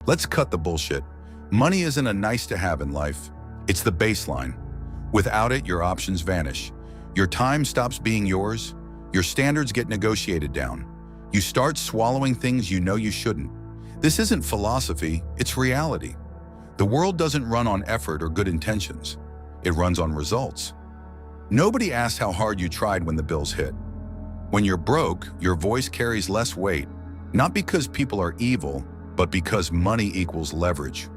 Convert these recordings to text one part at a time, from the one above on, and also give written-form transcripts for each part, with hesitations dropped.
Let's cut the bullshit. Money isn't a nice to have in life. It's the baseline. Without it, your options vanish. Your time stops being yours. Your standards get negotiated down. You start swallowing things you know you shouldn't. This isn't philosophy, it's reality. The world doesn't run on effort or good intentions. It runs on results. Nobody asks how hard you tried when the bills hit. When you're broke, your voice carries less weight, not because people are evil, but because money equals leverage.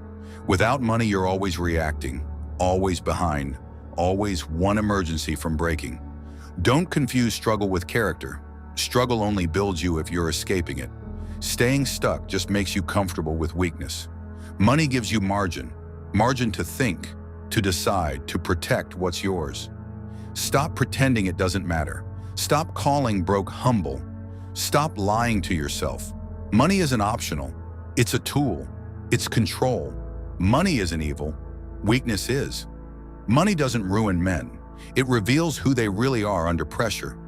Without money, you're always reacting, always behind, always one emergency from breaking. Don't confuse struggle with character. Struggle only builds you if you're escaping it. Staying stuck just makes you comfortable with weakness. Money gives you margin to think, to decide, to protect what's yours. Stop pretending it doesn't matter. Stop calling broke humble. Stop lying to yourself. Money isn't optional. It's a tool. It's control. Money isn't evil. Weakness is. Money doesn't ruin men. It reveals who they really are under pressure.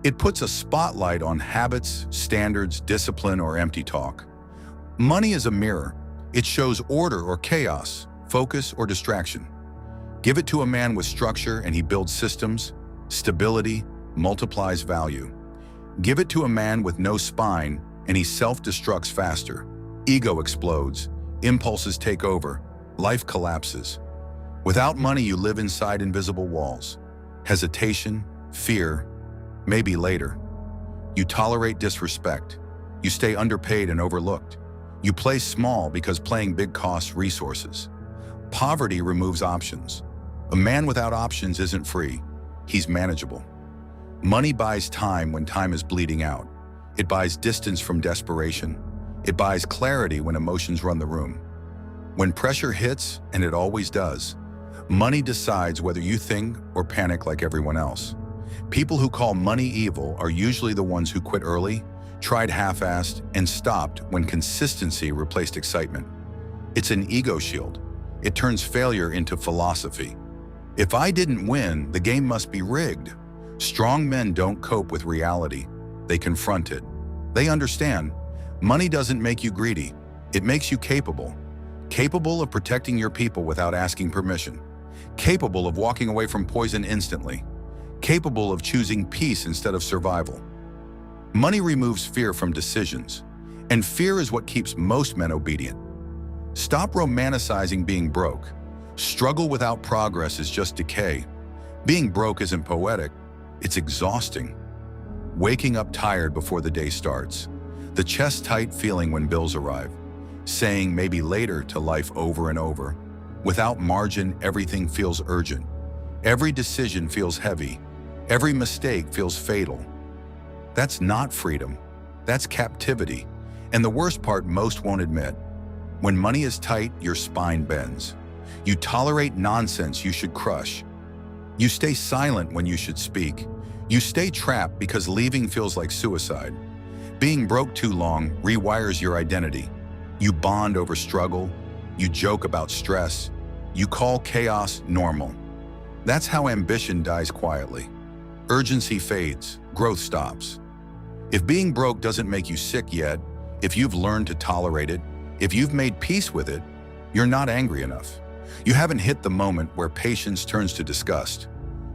It puts a spotlight on habits, standards, discipline, or empty talk. Money is a mirror. It shows order or chaos, focus or distraction. Give it to a man with structure and he builds systems. Stability multiplies value. Give it to a man with no spine and he self-destructs faster. Ego explodes. Impulses take over. Life collapses. Without money, you live inside invisible walls. Hesitation, fear, maybe later. You tolerate disrespect. You stay underpaid and overlooked. You play small because playing big costs resources. Poverty removes options. A man without options isn't free. He's manageable. Money buys time when time is bleeding out. It buys distance from desperation. It buys clarity when emotions run the room. When pressure hits, and it always does, money decides whether you think or panic like everyone else. People who call money evil are usually the ones who quit early, tried half-assed, and stopped when consistency replaced excitement. It's an ego shield. It turns failure into philosophy. If I didn't win, the game must be rigged. Strong men don't cope with reality. They confront it. They understand. Money doesn't make you greedy. It makes you capable. Capable of protecting your people without asking permission. Capable of walking away from poison instantly. Capable of choosing peace instead of survival. Money removes fear from decisions, and fear is what keeps most men obedient. Stop romanticizing being broke. Struggle without progress is just decay. Being broke isn't poetic, it's exhausting. Waking up tired before the day starts. The chest-tight feeling when bills arrive. Saying maybe later to life over and over. Without margin, everything feels urgent. Every decision feels heavy. Every mistake feels fatal. That's not freedom. That's captivity. And the worst part most won't admit. When money is tight, your spine bends. You tolerate nonsense you should crush. You stay silent when you should speak. You stay trapped because leaving feels like suicide. Being broke too long rewires your identity. You bond over struggle. You joke about stress. You call chaos normal. That's how ambition dies quietly. Urgency fades, growth stops. If being broke doesn't make you sick yet, if you've learned to tolerate it, if you've made peace with it, you're not angry enough. You haven't hit the moment where patience turns to disgust,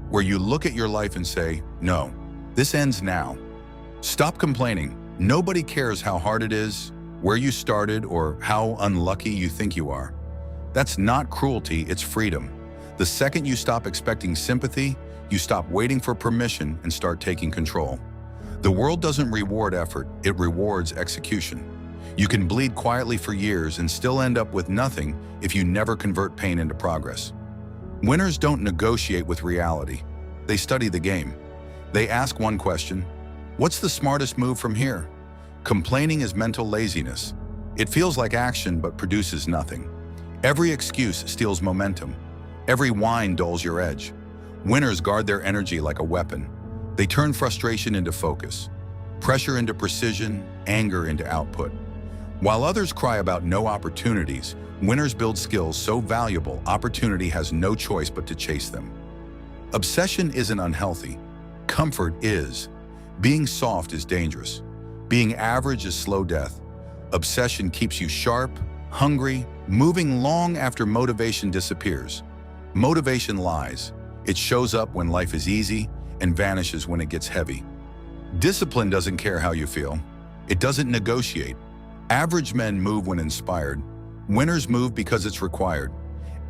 where you look at your life and say, no, this ends now. Stop complaining. Nobody cares how hard it is, where you started, or how unlucky you think you are. That's not cruelty, it's freedom. The second you stop expecting sympathy, you stop waiting for permission and start taking control. The world doesn't reward effort, it rewards execution. You can bleed quietly for years and still end up with nothing if you never convert pain into progress. Winners don't negotiate with reality. They study the game. They ask one question, what's the smartest move from here? Complaining is mental laziness. It feels like action but produces nothing. Every excuse steals momentum. Every whine dulls your edge. Winners guard their energy like a weapon. They turn frustration into focus, pressure into precision, anger into output. While others cry about no opportunities, winners build skills so valuable opportunity has no choice but to chase them. Obsession isn't unhealthy. Comfort is. Being soft is dangerous. Being average is slow death. Obsession keeps you sharp. hungry, moving long after motivation disappears. Motivation lies. It shows up when life is easy and vanishes when it gets heavy. Discipline doesn't care how you feel. It doesn't negotiate. Average men move when inspired. Winners move because it's required.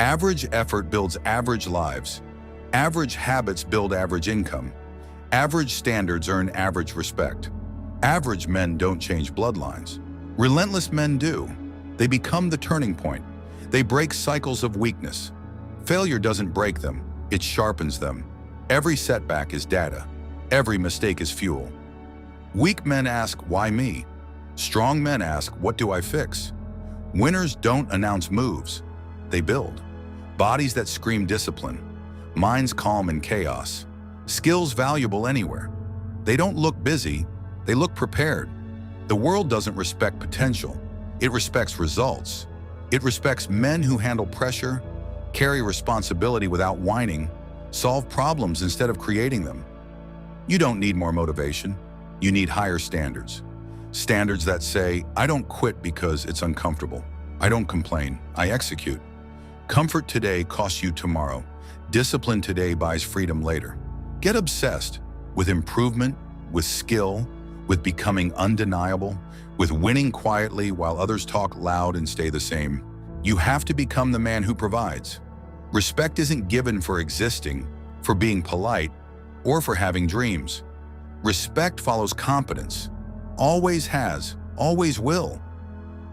Average effort builds average lives. Average habits build average income. Average standards earn average respect. Average men don't change bloodlines. Relentless men do. They become the turning point. They break cycles of weakness. Failure doesn't break them, it sharpens them. Every setback is data. Every mistake is fuel. Weak men ask, why me? Strong men ask, what do I fix? Winners don't announce moves. They build. Bodies that scream discipline. Minds calm in chaos. Skills valuable anywhere. They don't look busy, they look prepared. The world doesn't respect potential. It respects results. It respects men who handle pressure, carry responsibility without whining, solve problems instead of creating them. You don't need more motivation. You need higher standards. Standards that say, I don't quit because it's uncomfortable. I don't complain. I execute. Comfort today costs you tomorrow. Discipline today buys freedom later. Get obsessed with improvement, with skill, with becoming undeniable, with winning quietly while others talk loud and stay the same. You have to become the man who provides. Respect isn't given for existing, for being polite, or for having dreams. Respect follows competence. Always has, always will.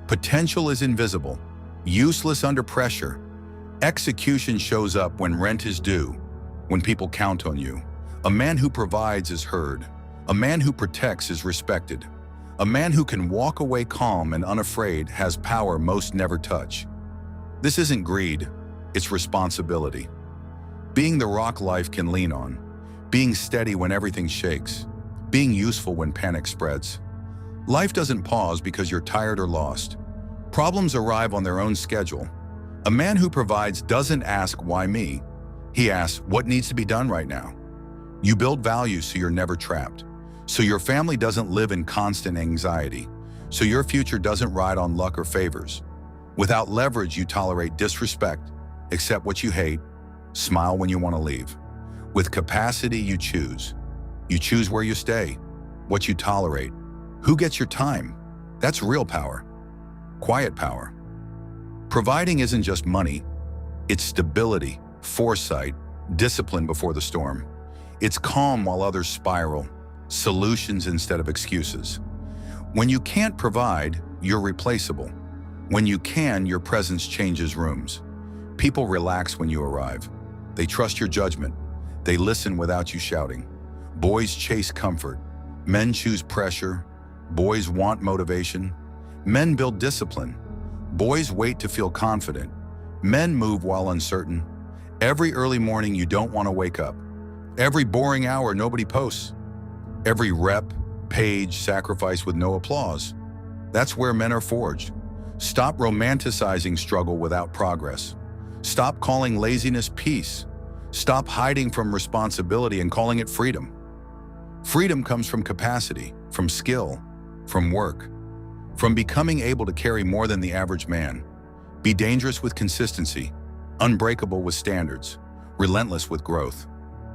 Potential is invisible, useless under pressure. Execution shows up when rent is due, when people count on you. A man who provides is heard. A man who protects is respected. A man who can walk away calm and unafraid has power most never touch. This isn't greed, it's responsibility. Being the rock life can lean on. Being steady when everything shakes. Being useful when panic spreads. Life doesn't pause because you're tired or lost. Problems arrive on their own schedule. A man who provides doesn't ask, why me? He asks, what needs to be done right now? You build value so you're never trapped. So your family doesn't live in constant anxiety. So your future doesn't ride on luck or favors. Without leverage, you tolerate disrespect, accept what you hate, smile when you want to leave. With capacity, you choose. You choose where you stay, what you tolerate, who gets your time. That's real power. Quiet power. Providing isn't just money. It's stability, foresight, discipline before the storm. It's calm while others spiral, solutions instead of excuses. When you can't provide, you're replaceable. When you can, your presence changes rooms. People relax when you arrive. They trust your judgment. They listen without you shouting. Boys chase comfort. Men choose pressure. Boys want motivation. Men build discipline. Boys wait to feel confident. Men move while uncertain. Every early morning you don't want to wake up. Every boring hour nobody posts. Every rep, page, sacrifice with no applause. That's where men are forged. Stop romanticizing struggle without progress. Stop calling laziness peace. Stop hiding from responsibility and calling it freedom. Freedom comes from capacity, from skill, from work, from becoming able to carry more than the average man. Be dangerous with consistency, unbreakable with standards, relentless with growth.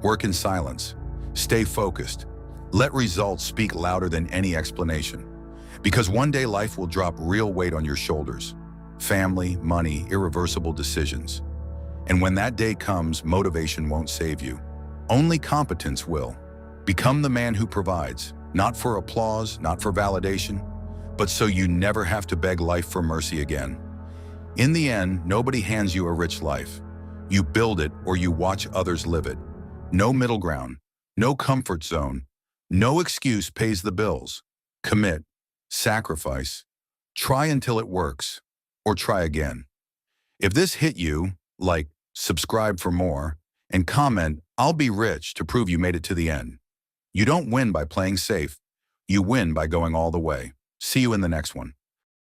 Work in silence. Stay focused. Let results speak louder than any explanation. Because one day life will drop real weight on your shoulders. Family, money, irreversible decisions. And when that day comes, motivation won't save you. Only competence will. Become the man who provides, not for applause, not for validation, but so you never have to beg life for mercy again. In the end, nobody hands you a rich life. You build it or you watch others live it. No middle ground, no comfort zone, no excuse pays the bills. Commit, sacrifice, try until it works, or try again. If this hit you, like, subscribe for more, and comment, I'll be rich to prove you made it to the end. You don't win by playing safe. You win by going all the way. See you in the next one.